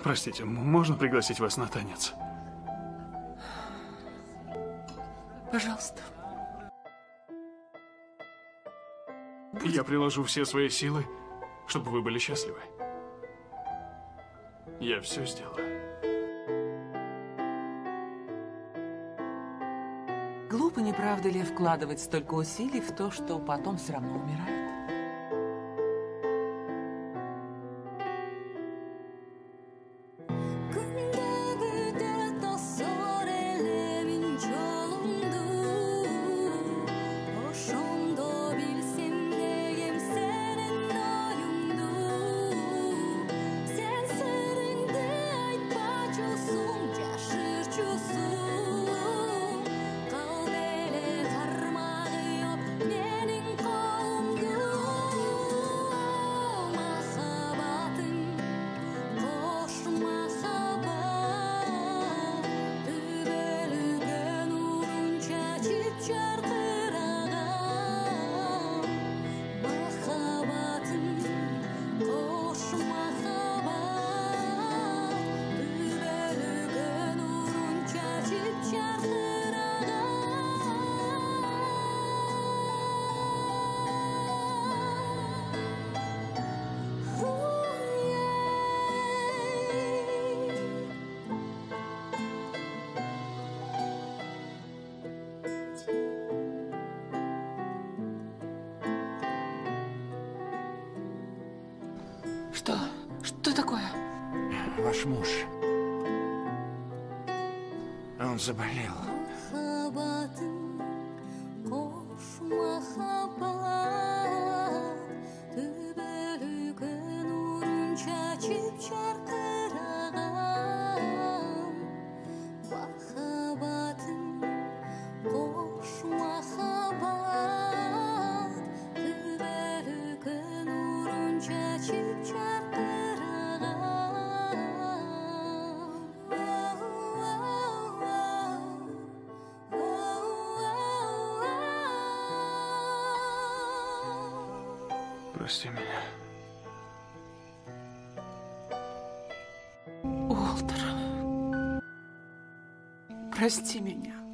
Простите, можно пригласить вас на танец? Пожалуйста. Я приложу все свои силы, чтобы вы были счастливы. Я все сделаю. Глупо, не правда ли, вкладывать столько усилий в то, что потом все равно умирает? Что? Что такое? Ваш муж. Он заболел. Прости меня. Уолтер, прости меня.